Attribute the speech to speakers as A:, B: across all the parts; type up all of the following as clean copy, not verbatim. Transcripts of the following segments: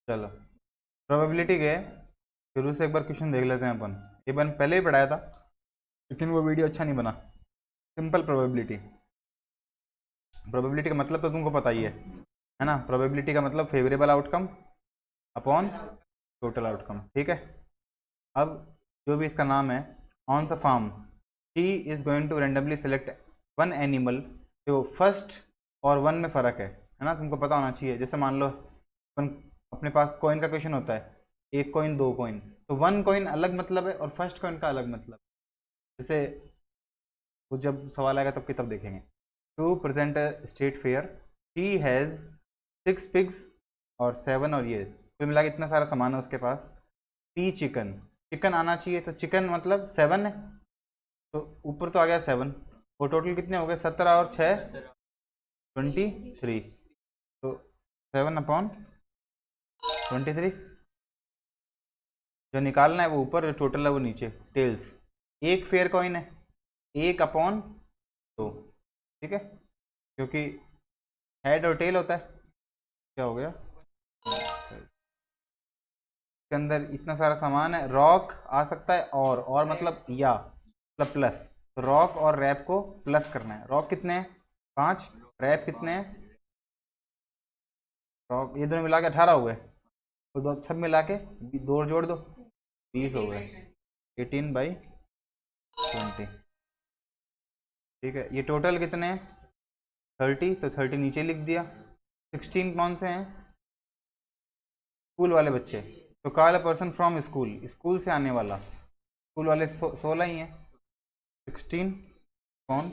A: चलो प्रोबेबिलिटी के शुरू से एक बार क्वेश्चन देख लेते हैं अपन। ये अपन पहले ही पढ़ाया था लेकिन वो वीडियो अच्छा नहीं बना। Simple probability. प्रोबेबिलिटी का मतलब तो तुमको पता ही है ना। प्रोबेबिलिटी का मतलब favourable outcome upon total outcome. ठीक है। अब जो भी इसका नाम है, on the farm he is going to randomly select one animal. जो फर्स्ट और वन में फ़र्क है ना, तुमको पता होना चाहिए। जैसे मान लो अपन अपने पास कॉइन का क्वेश्चन होता है, एक कॉइन दो कॉइन, तो वन कॉइन अलग मतलब है और फर्स्ट कॉइन का अलग मतलब। जैसे वो जब सवाल आएगा तब की तब देखेंगे। To present a state fair, he has 6 pigs और 7 और ये कुल मिला के इतना सारा सामान है उसके पास। पी चिकन, चिकन आना चाहिए तो चिकन मतलब 7 है, तो ऊपर तो आ गया 7। वो टोटल कितने हो गए? 17 और 6 23। तो 7/23। जो निकालना है वो ऊपर, जो टोटल है वो नीचे। टेल्स, एक फेयर कॉइन है, 1/2। ठीक है, क्योंकि हेड और टेल होता है। क्या हो गया? इसके अंदर इतना सारा सामान है। रॉक आ सकता है और मतलब या मतलब प्लस। तो रॉक और रैप को प्लस करना है। रॉक कितने हैं? 5। रैप कितने हैं? रॉक ये दोनों मिला के 18 हुए, तो दो सब मिला के दो और जोड़ दो, 20 हो गए। 18/20। ठीक है, ये टोटल कितने हैं? 30। तो 30 नीचे लिख दिया। 16 कौन से हैं? स्कूल वाले बच्चे। तो call a person from school, school से आने वाला। स्कूल वाले 16 ही हैं। 16 कौन?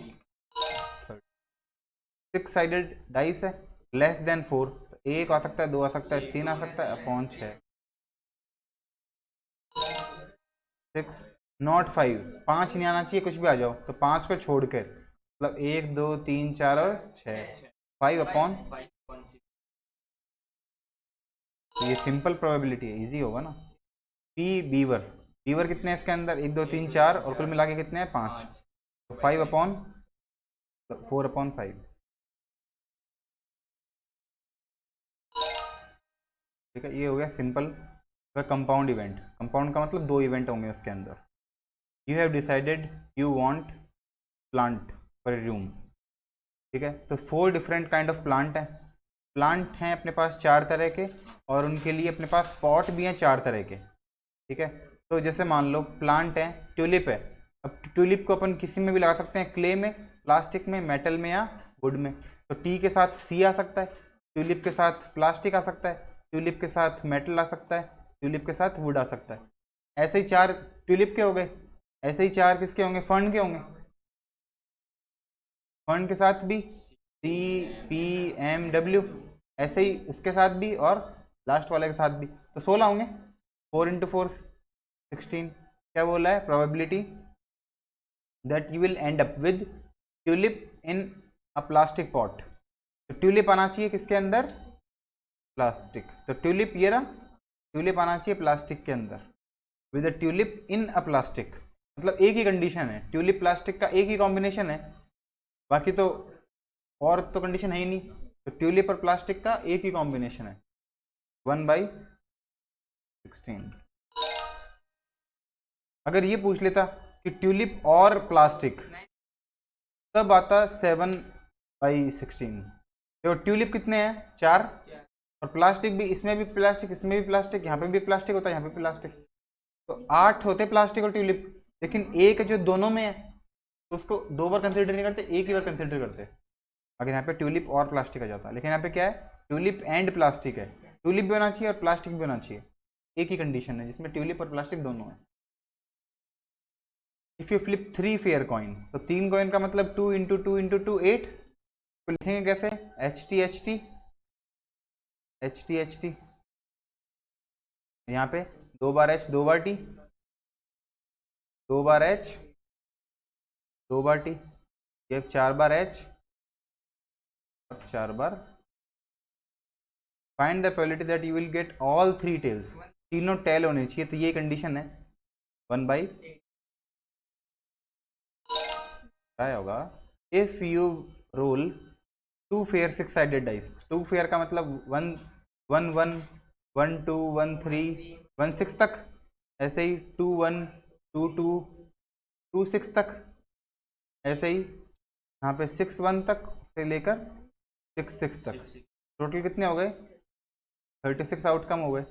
A: 6 साइडेड डाइस है, लेस देन 4। एक आ सकता है, दो आ सकता है, 3 आ सकता है, अपॉन 6। 6 नॉट 5, 5 नहीं आना चाहिए, कुछ भी आ जाओ। तो 5 को छोड़ के मतलब 1 2 3 4 और 6, 5/। तो ये सिंपल प्रोबेबिलिटी है, इजी होगा ना। पी बीवर, बीवर कितने हैं इसके अंदर? 1 2 3 4 और कुल मिला के कितने हैं? 5। तो 4/5। ठीक है, ये हो गया सिंपल कंपाउंड इवेंट। कंपाउंड का मतलब 2 इवेंट होंगे उसके अंदर। You have decided you want plant for a room. ठीक है, तो 4 डिफरेंट काइंड ऑफ प्लांट है। प्लांट हैं अपने पास 4 तरह के, और उनके लिए अपने पास पॉट भी हैं 4 तरह के। ठीक है, तो जैसे मान लो प्लांट है, ट्यूलिप है। अब ट्यूलिप को अपन किसी में भी लगा सकते हैं, क्ले में, प्लास्टिक में, मेटल में या वुड में। तो टी के साथ सी आ सकता है, ट्यूलिप के साथ प्लास्टिक आ सकता है, ट्यूलिप के साथ मेटल आ सकता है, ट्यूलिप के साथ वुड आ सकता है। ऐसे ही 4 ट्यूलिप के हो गए। ऐसे ही 4 किसके होंगे? फर्न के होंगे। फर्न के साथ भी CPMW, ऐसे ही उसके साथ भी, और लास्ट वाले के साथ भी। तो 16 होंगे। 4 × 4 16। क्या बोला है? Probability that you will and up with tulip in a plastic pot. तो ट्यूलिप आना चाहिए किसके अंदर? प्लास्टिक। तो ट्यूलिप ये रहा, ट्यूलिप आना चाहिए प्लास्टिक के अंदर। With a tulip in a plastic, मतलब एक ही कंडीशन है, ट्यूलिप प्लास्टिक का एक ही कॉम्बिनेशन है। बाकी तो और तो कंडीशन है ही नहीं। तो ट्यूलिप और प्लास्टिक का एक ही कॉम्बिनेशन है, 1/16। अगर ये पूछ लेता कि ट्यूलिप और प्लास्टिक, तब आता 7/16। तो ट्यूलिप कितने हैं? 4। और प्लास्टिक भी, इसमें भी प्लास्टिक, इसमें भी प्लास्टिक, यहाँ पे भी प्लास्टिक होता है, यहाँ पे प्लास्टिक। तो 8 होते प्लास्टिक और ट्यूलिप। लेकिन एक जो दोनों में है, तो उसको 2 बार कंसिडर नहीं करते, एक ही बार कंसिडर करते। अगर यहाँ पे ट्यूलिप और प्लास्टिक आ जाता, लेकिन यहाँ पे क्या है? ट्यूलिप एंड प्लास्टिक है। ट्यूलिप भी होना चाहिए और प्लास्टिक भी होना चाहिए। एक ही कंडीशन है जिसमें ट्यूलिप और प्लास्टिक दोनों है। If you flip 3 fair coin, तो 3 कॉइन का मतलब 2 × 2 × 2 8। तो लिखेंगे कैसे? HT यहाँ पे 2 बार H 2 बार T, 2 बार H 2 बार T, ये 4 बार H और 4 बार। Find the probability that you will get all 3 tails. तीनों टेल होने चाहिए, तो ये कंडीशन है 1/8। क्या होगा? If you roll 2 fair 6 sided dice. 2 fair का मतलब 1 1 1 1 2 1 3 1 6 तक, ऐसे ही 2 1 2 2 2 6 तक, ऐसे ही यहाँ पे 6 1 तक से लेकर 6 6 तक। टोटल कितने हो गए? 36 आउटकम हो गए।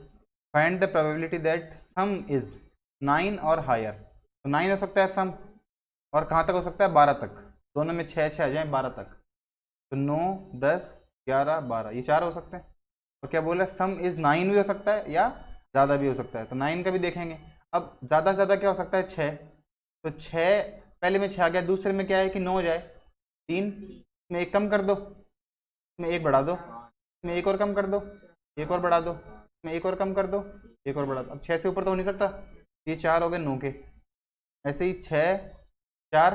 A: Find the probability that some is 9 और हायर। तो 9 हो सकता है सम, और कहाँ तक हो सकता है? 12 तक। दोनों में 6 6 आ जाए 12 तक, तो 9 10 11 12, ये 4 हो सकते हैं। और क्या बोला? सम इज 9 भी हो सकता है या ज़्यादा भी हो सकता है, तो 9 का भी देखेंगे। अब ज़्यादा से ज़्यादा क्या हो सकता है? 6। तो 6 पहले में 6 आ गया, दूसरे में क्या है कि 9 हो जाए, 3 में एक कम कर दो, इसमें एक बढ़ा दो, इसमें एक और कम कर दो, एक और बढ़ा दो, इसमें एक और कम कर दो, एक और बढ़ा दो। अब 6 से ऊपर तो हो नहीं सकता, ये 4 हो गए 9 के। ऐसे ही 6 4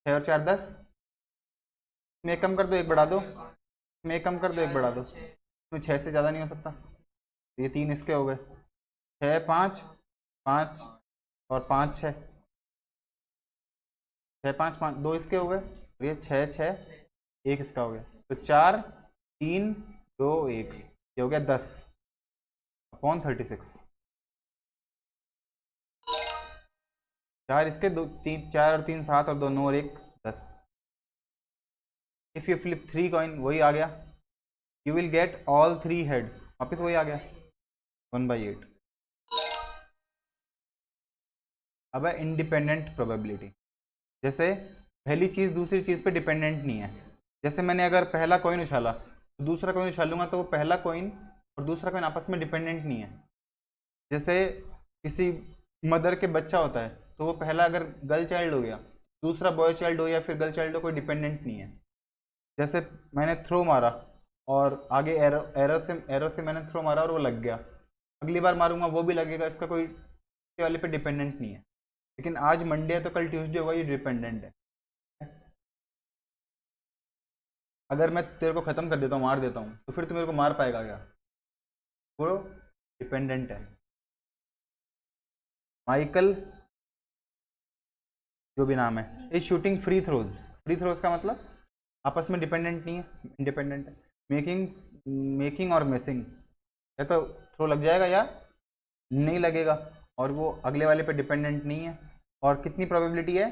A: 6 और 4 10, इसमें एक कम कर दो, एक बढ़ा दो, इसमें एक कम कर दो, एक बढ़ा दो, इसमें 6 से ज़्यादा नहीं हो सकता। ये 3 इसके हो गए, 6 5 5 और 5 6, 6 5 5 2 इसके हो गए, और ये 6 6 1 इसका हो गया। तो 4 3 2 1, ये हो गया 10 अपॉन 36। 4 इसके, 2 3 4 और 3 7 और 2 9 और 1 10। इफ़ यू फ्लिप 3 कॉइन, वही आ गया, you will get all 3 heads, वापस वही आ गया 1/8। अब है इंडिपेंडेंट प्रोबेबिलिटी। जैसे पहली चीज़ दूसरी चीज़ पे डिपेंडेंट नहीं है। जैसे मैंने अगर पहला कॉइन उछाला तो दूसरा कॉइन उछालूंगा, तो वो पहला कॉइन और दूसरा कॉइन आपस में डिपेंडेंट नहीं है। जैसे किसी मदर के बच्चा होता है, तो वो पहला अगर गर्ल चाइल्ड हो गया, दूसरा बॉय चाइल्ड हो या फिर गर्ल चाइल्ड हो, कोई डिपेंडेंट नहीं है। जैसे मैंने थ्रो मारा और आगे एरो से मैंने थ्रो मारा और वो लग गया, अगली बार मारूंगा वो भी लगेगा, इसका कोई वाले पे डिपेंडेंट नहीं है। लेकिन आज मंडे है तो कल ट्यूसडे होगा, ये डिपेंडेंट है। अगर मैं तेरे को ख़त्म कर देता हूँ, मार देता हूँ, तो फिर तू मेरे को मार पाएगा क्या? वो डिपेंडेंट है। माइकल जो भी नाम है, is shooting free throws. Free throws का मतलब आपस में डिपेंडेंट नहीं है, इंडिपेंडेंट है। मेकिंग और मिसिंग, या तो थ्रो लग जाएगा या नहीं लगेगा, और वो अगले वाले पे डिपेंडेंट नहीं है। और कितनी प्रोबेबिलिटी है?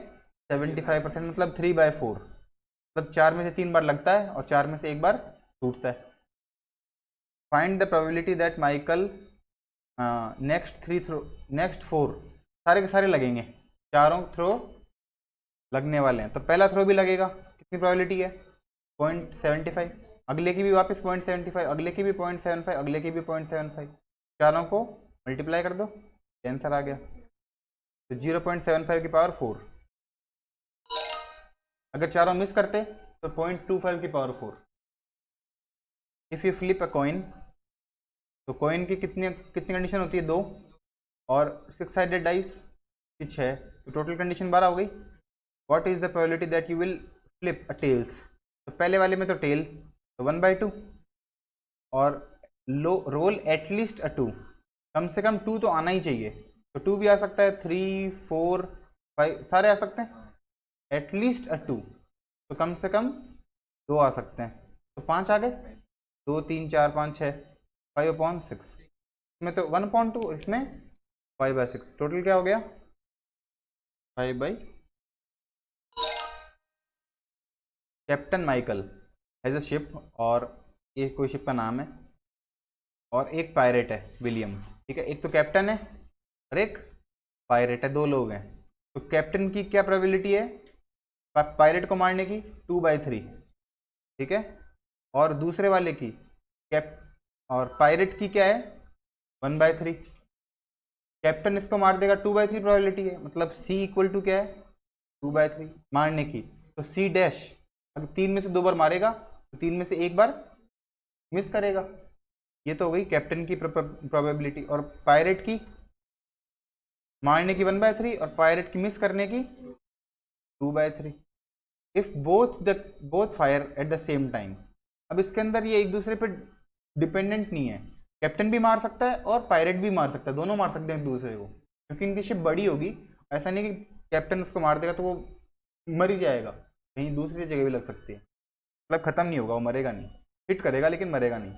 A: 75%, मतलब 3/4, मतलब 4 में से 3 बार लगता है और 4 में से 1 बार टूटता है। Find the probability that Michael next 4 सारे के सारे लगेंगे, चारों थ्रो लगने वाले हैं। तो पहला थ्रो भी लगेगा, कितनी प्रोबेबिलिटी है? 0.75, अगले की भी वापस 0.75, अगले की भी 0.75, अगले की भी 0.75, चारों को मल्टीप्लाई कर दो, आंसर आ गया। तो 0.75 की पावर 4। अगर चारों मिस करते तो 0.25 की power 4। If you flip a coin, तो कॉइन की कितनी कितनी कंडीशन होती है? 2, और 6 साइडेड डाइस की 6, तो टोटल कंडीशन 12 हो गई। What is the probability that you will flip a tails? तो पहले वाले में तो टेल, तो 1/2, और रोल एटलीस्ट अ 2, कम से कम 2 तो आना ही चाहिए। तो 2 भी आ सकता है, 3 4 5 सारे आ सकते हैं, एटलीस्ट अ 2, तो कम से कम 2 आ सकते हैं। तो 5 आ गए, 2 3 4 5 6, 5/6, इसमें तो 1/2, इसमें 5/6, टोटल क्या हो गया? 5/। Captain Michael has a ship, और ये कोई शिप का नाम है, और एक पायरेट है विलियम, ठीक है। एक तो कैप्टन है और एक पायरेट है, 2 लोग हैं। तो कैप्टन की क्या प्रोबेबिलिटी है पायरेट को मारने की? 2/3, ठीक है। और दूसरे वाले की कैप और पायरेट की क्या है? 1/3। कैप्टन इसको मार देगा, 2/3 प्रोबेबिलिटी है, मतलब सी इक्वल टू क्या है? 2/3 मारने की। तो सी डैश, अगर 3 में से 2 बार मारेगा तो 3 में से 1 बार मिस करेगा। ये तो हो गई कैप्टन की प्रोबेबिलिटी। और पायरेट की मारने की 1/3 और पायरेट की मिस करने की 2/3। If both fire at the same time. अब इसके अंदर ये एक दूसरे पे डिपेंडेंट नहीं है, कैप्टन भी मार सकता है और पायरेट भी मार सकता है, दोनों मार सकते हैं एक दूसरे को, क्योंकि इनकी शिप बड़ी होगी। ऐसा नहीं कि कैप्टन उसको मार देगा तो वो मर ही जाएगा, कहीं दूसरी जगह भी लग सकती है, मतलब खत्म नहीं होगा, वो मरेगा नहीं, हिट करेगा लेकिन मरेगा नहीं।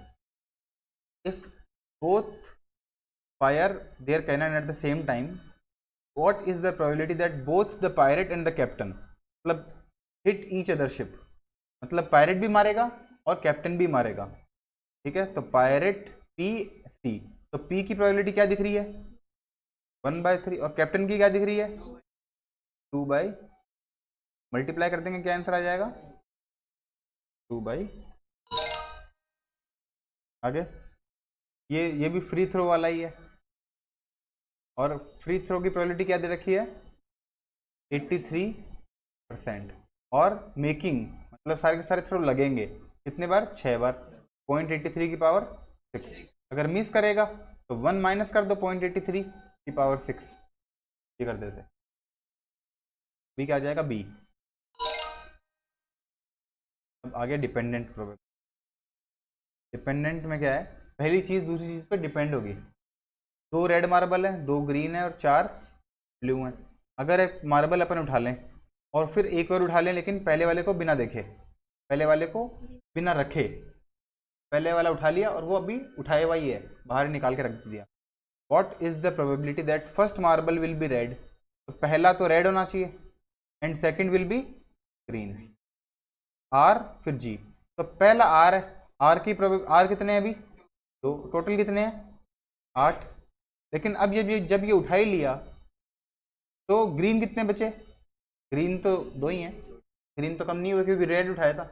A: If both fire their cannon at the same time, what is the probability that both the pirate and the captain मतलब hit each other ship, मतलब पायरेट भी मारेगा और कैप्टन भी मारेगा, ठीक है। तो पायरेट पी सी, तो पी की प्रोबेबिलिटी क्या दिख रही है 1/3 और कैप्टन की क्या दिख रही है 2/, मल्टीप्लाई कर देंगे क्या आंसर आ जाएगा 2/, आगे ये भी फ्री थ्रो वाला ही है और फ्री थ्रो की प्रोबेबिलिटी क्या दे रखी है 83%, और मेकिंग मतलब सारे के सारे थ्रो लगेंगे कितने बार 6 बार, 0.83 की पावर 6, अगर मिस करेगा तो 1 माइनस कर दो 0.83 की पावर 6, ये कर देते, बी क्या आ जाएगा बी। अब आगे डिपेंडेंट प्रोबेबिलिटी, डिपेंडेंट में क्या है पहली चीज़ दूसरी चीज़ पे डिपेंड होगी, 2 रेड मार्बल है 2 ग्रीन है और 4 ब्लू हैं, अगर एक मार्बल अपन उठा लें और फिर एक और उठा लें लेकिन पहले वाले को बिना देखे, पहले वाले को बिना रखे, पहले वाला उठा लिया और वो अभी उठाए हुआ ही है बाहर निकाल के रख दिया, what is the probability that first marble will be red, तो पहला तो रेड होना चाहिए and second will be green, R फिर जी, तो पहला आर है, आर की आर कितने हैं अभी 2, टोटल कितने हैं 8, लेकिन अब जब ये उठा ही लिया तो ग्रीन कितने बचे, ग्रीन तो 2 ही हैं, ग्रीन तो कम नहीं हुआ क्योंकि रेड उठाया था,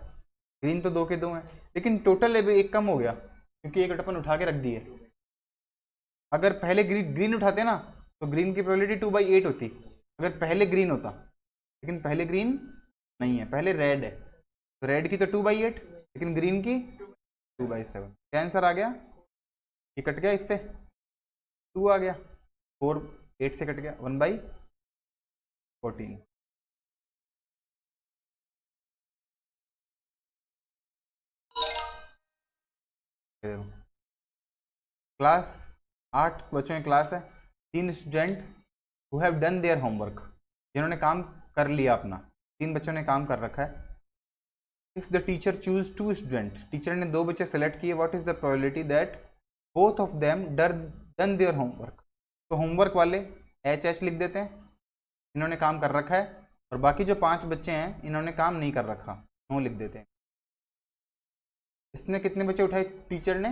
A: ग्रीन तो 2 के 2 हैं, लेकिन टोटल अभी एक कम हो गया क्योंकि एक अपन उठा के रख दिए, अगर पहले ग्रीन उठाते ना तो ग्रीन की प्रोबेबिलिटी 2/8 होती, अगर पहले ग्रीन होता, लेकिन पहले ग्रीन नहीं है पहले रेड है, तो रेड की तो 2/8 लेकिन ग्रीन की 2/7, क्या आंसर आ गया, ये कट गया इससे 2 आ गया, 4 8 से कट गया 1/14। क्लास 8 बच्चों की क्लास है, 3 student who have done their homework, जिन्होंने काम कर लिया अपना, 3 बच्चों ने काम कर रखा है, if the teacher choose 2 student, teacher ने 2 बच्चे सेलेक्ट किए, what is the probability that both of them done their homework, तो होमवर्क वाले एच लिख देते हैं, इन्होंने काम कर रखा है, और बाकी जो 5 बच्चे हैं इन्होंने काम नहीं कर रखा, नो लिख देते हैं। इसने कितने बच्चे उठाए टीचर ने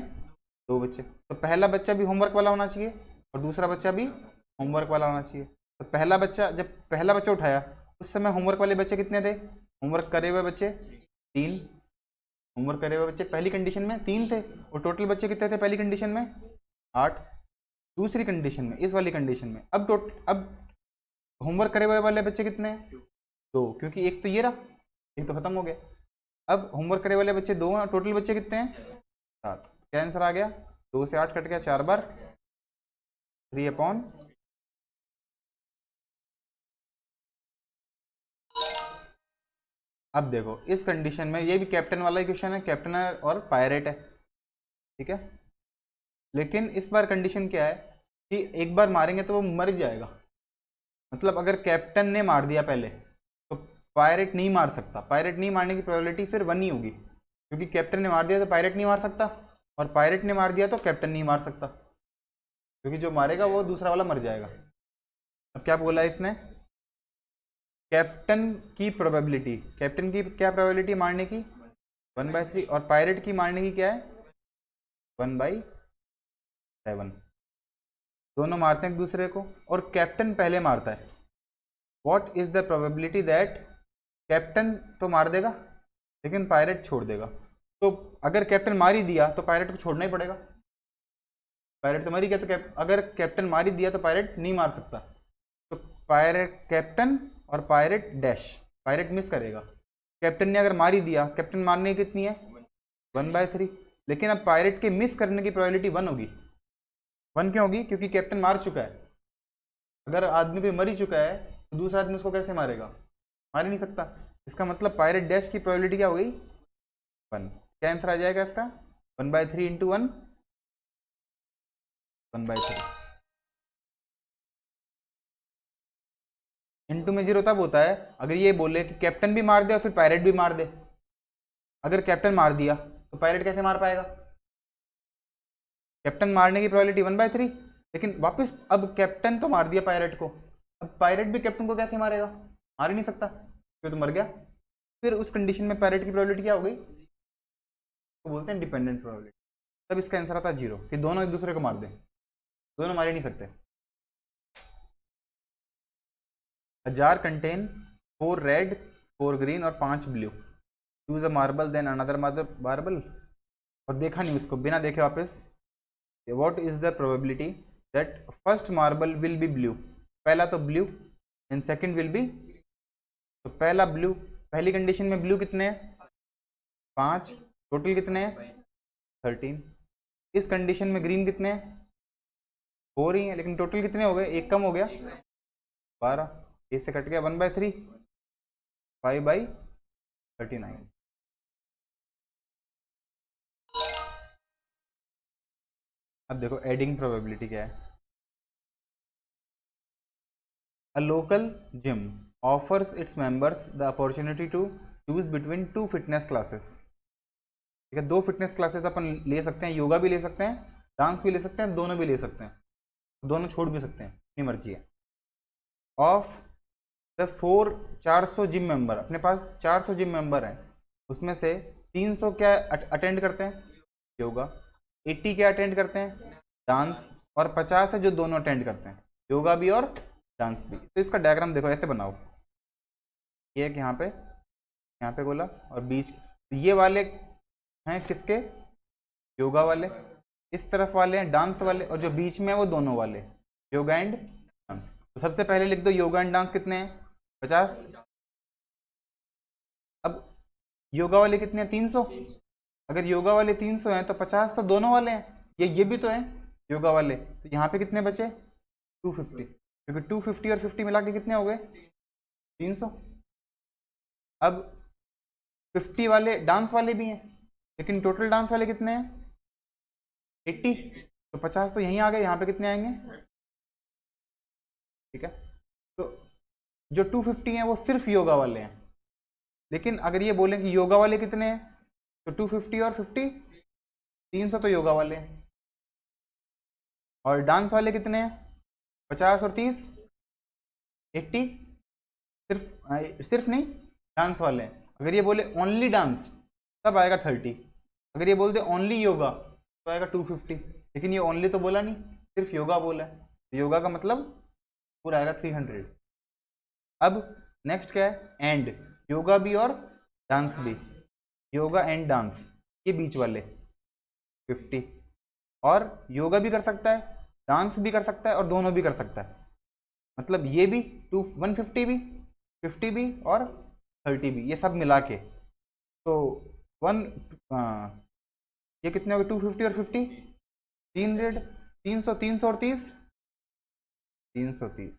A: 2 बच्चे, तो पहला बच्चा भी होमवर्क वाला होना चाहिए और दूसरा बच्चा भी होमवर्क वाला होना चाहिए, तो पहला बच्चा जब पहला बच्चा उठाया उस समय होमवर्क वाले बच्चे कितने थे, होमवर्क करे हुए बच्चे 3, होमवर्क करे हुए बच्चे पहली कंडीशन में 3 थे, और टोटल बच्चे कितने थे पहली कंडीशन में 8, दूसरी कंडीशन में इस वाली कंडीशन में अब होमवर्क करे हुए वाले बच्चे कितने हैं 2, क्योंकि एक तो ये रहा, एक तो खत्म हो गया, अब होमवर्क करे वाले बच्चे 2 हैं, टोटल बच्चे कितने हैं 7, क्या आंसर आ गया 2 से 8 कट गया 4 बार 3/, अब देखो इस कंडीशन में ये भी कैप्टन वाला ही क्वेश्चन है, कैप्टन है और पायरेट है, ठीक है, लेकिन इस बार कंडीशन क्या है कि एक बार मारेंगे तो वो मर जाएगा, मतलब अगर कैप्टन ने मार दिया पहले तो पायरेट नहीं मार सकता, पायरेट नहीं मारने की प्रोबेबिलिटी फिर 1 ही होगी, क्योंकि कैप्टन ने मार दिया तो पायरेट नहीं मार सकता और पायरेट ने मार दिया तो कैप्टन नहीं मार सकता, क्योंकि जो मारेगा वो दूसरा वाला मर जाएगा। अब क्या बोला इसने, कैप्टन की प्रोबेबिलिटी, कैप्टन की क्या प्रोबेबिलिटी मारने की 1/3 और पायरेट की मारने की क्या है 1/7, दोनों मारते हैं एक दूसरे को और कैप्टन पहले मारता है, what is the probability that, captain तो मार देगा लेकिन पायरेट छोड़ देगा, तो अगर कैप्टन मार ही दिया तो पायरेट को छोड़ना ही पड़ेगा, पायरेट तो मर गया, तो अगर कैप्टन मार ही दिया तो पायरेट नहीं मार सकता, तो पायरेट कैप्टन और पायरेट डैश, पायरेट मिस करेगा, कैप्टन ने अगर मार ही दिया, कैप्टन मारने की कितनी है 1/3, लेकिन अब पायरेट के मिस करने की प्रोबेबिलिटी 1 होगी, 1 क्यों होगी, क्योंकि कैप्टन मार चुका है, अगर आदमी पे मर ही चुका है तो दूसरा आदमी उसको कैसे मारेगा, मार ही नहीं सकता, इसका मतलब पायरेट डैश की प्रोबेबिलिटी क्या हो गई 1, क्या आंसर आ जाएगा इसका 1/3 × 1 1/3, इंटू में 0 तब होता है अगर ये बोले कि कैप्टन भी मार दे और फिर पायरेट भी मार दे, अगर कैप्टन मार दिया तो पायरेट कैसे मार पाएगा, कैप्टन मारने की प्रोबेबिलिटी 1/3, लेकिन वापस अब कैप्टन तो मार दिया पायरेट को, अब पायरेट भी कैप्टन को कैसे मारेगा, मार ही नहीं सकता क्यों, तो मर गया। फिर उस कंडीशन में पायरेट की प्रोबेबिलिटी क्या हो गई, तो बोलते हैं डिपेंडेंट प्रोबेबिलिटी। तब इसका आंसर आता है 0, कि दोनों एक दूसरे को मार दें, दोनों मार ही नहीं सकते। A jar contain 4 red, 4 green और 5 blue. Choose a marble then another marble. और देखा नहीं उसको, बिना देखे वापस, what is the probability that first marble will be blue? पहला तो blue and second will be, तो पहला blue, पहली कंडीशन में blue कितने हैं 5, टोटल कितने हैं 13। इस कंडीशन में green कितने हैं 4 ही है, लेकिन टोटल कितने हो गए, एक कम हो गया 12, इससे कट गया 1/3, 5/39। अब देखो एडिंग प्रोबेबिलिटी क्या है। A local gym offers its members the opportunity to choose between 2 fitness classes. ठीक है, 2 फिटनेस क्लासेस अपन ले सकते हैं, योगा भी ले सकते हैं, डांस भी ले सकते हैं, दोनों भी ले सकते हैं, दोनों छोड़ भी सकते हैं, अपनी मर्जी है। ऑफ द 400 जिम मेंबर, अपने पास 400 जिम मेंबर हैं, उसमें से 300 क्या अटेंड करते हैं योगा, 80 क्या अटेंड करते हैं डांस, और 50 है जो दोनों अटेंड करते हैं, योगा भी और डांस भी। तो इसका डायग्राम देखो ऐसे बनाओ, ये एक यहाँ पे गोला और बीच, ये वाले हैं किसके, योगा वाले, इस तरफ वाले हैं डांस वाले, और जो बीच में है वो दोनों वाले योगा एंड डांस। तो सबसे पहले लिख दो योगा एंड डांस कितने हैं 50। अब योगा वाले कितने हैं 300, अगर योगा वाले 300 हैं तो 50 तो दोनों वाले हैं, ये भी तो हैं योगा वाले, तो यहाँ पे कितने बचे 250, क्योंकि 250 और 50 मिला के कितने हो गए 300। अब 50 वाले डांस वाले भी हैं, लेकिन टोटल डांस वाले कितने हैं 80, तो 50 तो यहीं आ गए, यहाँ पे कितने आएंगे, ठीक है। तो जो 250 हैं वो सिर्फ योगा वाले हैं, लेकिन अगर ये बोलें कि योगा वाले कितने हैं, तो 250 और 50 300 तो योगा वाले हैं, और डांस वाले कितने हैं 50 और 30 80, सिर्फ नहीं डांस वाले हैं। अगर ये बोले ओनली डांस तब आएगा 30, अगर ये बोल दे ओनली योगा तो आएगा 250, लेकिन ये ओनली तो बोला नहीं, सिर्फ योगा बोला है, तो योगा का मतलब पूरा आएगा 300। अब नेक्स्ट क्या है एंड, योगा भी और डांस भी, योगा एंड डांस, ये बीच वाले 50, और योगा भी कर सकता है डांस भी कर सकता है और दोनों भी कर सकता है, मतलब ये भी 150 भी 50 भी और 30 भी, ये सब मिला के, तो ये कितने हो गए 250 और 50 300 300 और 30 330,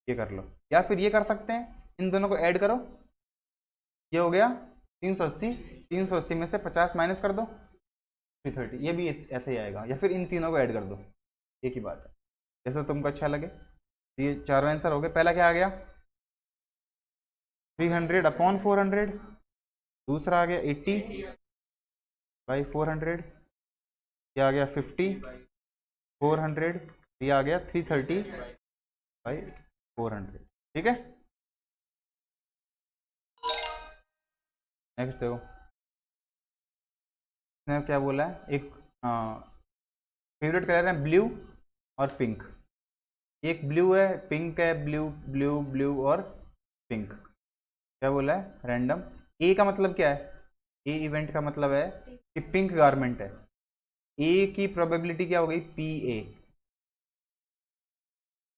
A: ये कर लो, या फिर ये कर सकते हैं इन दोनों को ऐड करो, ये हो गया 380 में से 50 माइनस कर दो 330, ये भी ऐसे ही आएगा, या फिर इन तीनों को ऐड कर दो, एक ही बात है, जैसा तुमको अच्छा लगे। ये चारों आंसर हो गए। पहला क्या आ गया 300/400, दूसरा आ गया 80/400, ये आ गया 50/400, ये आ गया 330/400, ठीक है। नेक्स्ट देखो इसने क्या बोला है, एक फेवरेट कलर है ब्लू और पिंक, एक ब्लू है पिंक है, ब्लू ब्लू ब्लू और पिंक, क्या बोला है रैंडम। ए का मतलब क्या है, ए इवेंट का मतलब है कि पिंक गारमेंट है, ए की प्रोबेबिलिटी क्या हो गई PA,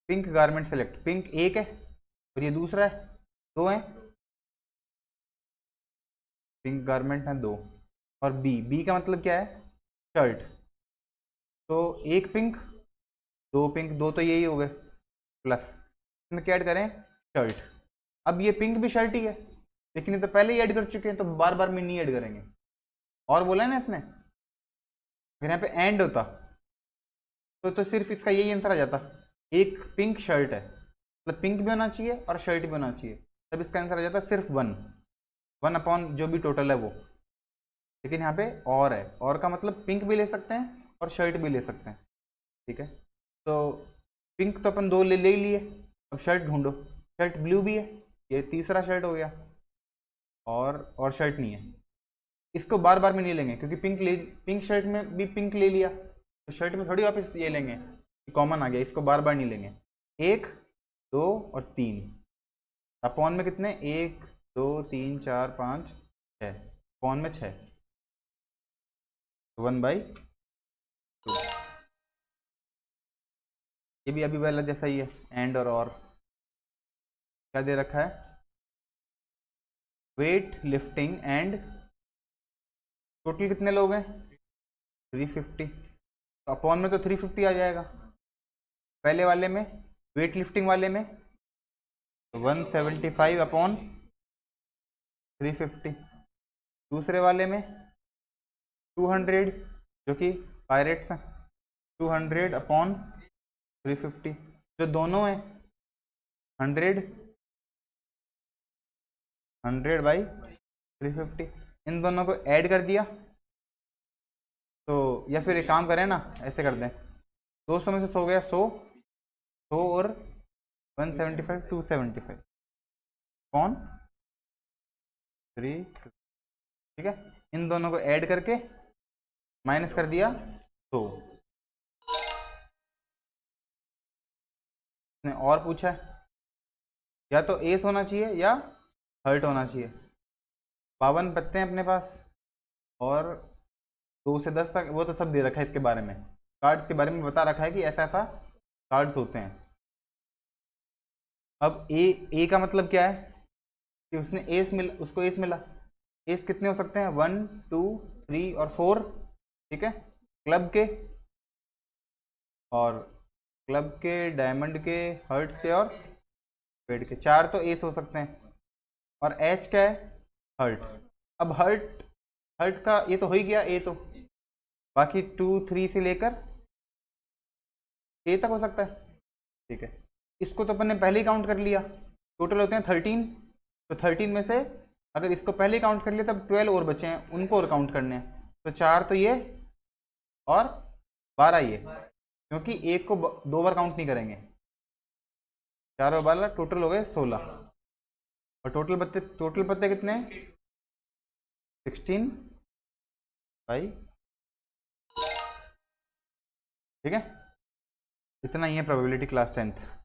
A: pink garment select, pink एक है और ये दूसरा है, 2 है, पिंक गारमेंट है 2, और बी का मतलब क्या है शर्ट, तो एक पिंक 2 पिंक, 2 तो यही हो गए, प्लस इसमें क्या ऐड करें शर्ट। अब ये पिंक भी शर्ट ही है, लेकिन ये तो पहले ही ऐड कर चुके हैं, तो बार बार में नहीं ऐड करेंगे, और बोला है ना इसने, अगर यहाँ पे एंड होता तो सिर्फ इसका यही आंसर आ जाता, एक पिंक शर्ट है, मतलब पिंक भी होना चाहिए और शर्ट भी होना चाहिए, तब इसका आंसर आ जाता सिर्फ 1 अपॉन जो भी टोटल है वो, लेकिन यहाँ पे और है, और का मतलब पिंक भी ले सकते हैं और शर्ट भी ले सकते हैं, ठीक है। तो पिंक तो अपन 2 ले ही लिए, अब शर्ट ढूंढो। शर्ट ब्लू भी है, ये तीसरा शर्ट हो गया, और शर्ट नहीं है। इसको बार बार में नहीं लेंगे क्योंकि पिंक शर्ट में भी पिंक ले लिया, तो शर्ट में थोड़ी वापस ये लेंगे, कॉमन आ गया, इसको बार बार नहीं लेंगे। 1 2 और 3 अपॉन में कितने, 1 2 3 4 5 6, अपॉन में 6, 1/2। ये भी अभी वाला जैसा ही है, एंड और क्या दे रखा है, वेट लिफ्टिंग एंड, टोटल कितने लोग हैं 350, तो अपॉन में तो 350 आ जाएगा। पहले वाले में वेट लिफ्टिंग वाले में 175 अपॉन 350, दूसरे वाले में 200 जो कि पायरेट्स हैं, 200 अपॉन 350, जो दोनों हैं 100/350, इन दोनों को ऐड कर दिया। तो या फिर एक काम करें ना, ऐसे कर दें, 200 में से 100 गया, 100 और 175 275 कौन 3, ठीक है। इन दोनों को ऐड करके माइनस कर दिया 100। ने और पूछा है, या तो एस होना चाहिए या हर्ट होना चाहिए। 52 पत्ते हैं अपने पास, और 2 से 10 तक वो तो सब दे रखा है, इसके बारे में कार्ड्स के बारे में बता रखा है कि ऐसा ऐसा कार्ड्स होते हैं। अब ए का मतलब क्या है कि उसने एस मिला, उसको एस मिला। एस कितने हो सकते हैं, 1 2 3 और 4, ठीक है। क्लब के, और क्लब के, डायमंड के, हर्ट्स के और पेड के, 4 तो एस हो सकते हैं। और एच क्या है, हर्ट। अब हर्ट का ये तो हो ही गया, ए तो, बाकी 2 3 से लेकर ए तक हो सकता है, ठीक है। इसको तो अपन ने पहले ही काउंट कर लिया, टोटल होते हैं 13, तो 13 में से अगर इसको पहले ही काउंट कर लिया तब 12 और बचे हैं, उनको और काउंट करने हैं। तो 4 तो ये और 12 ये, क्योंकि एक को 2 बार काउंट नहीं करेंगे। 4 और 12 टोटल हो गए 16, और टोटल पत्ते कितने हैं 16 भाई, ठीक है। इतना ही है प्रोबेबिलिटी क्लास 10th।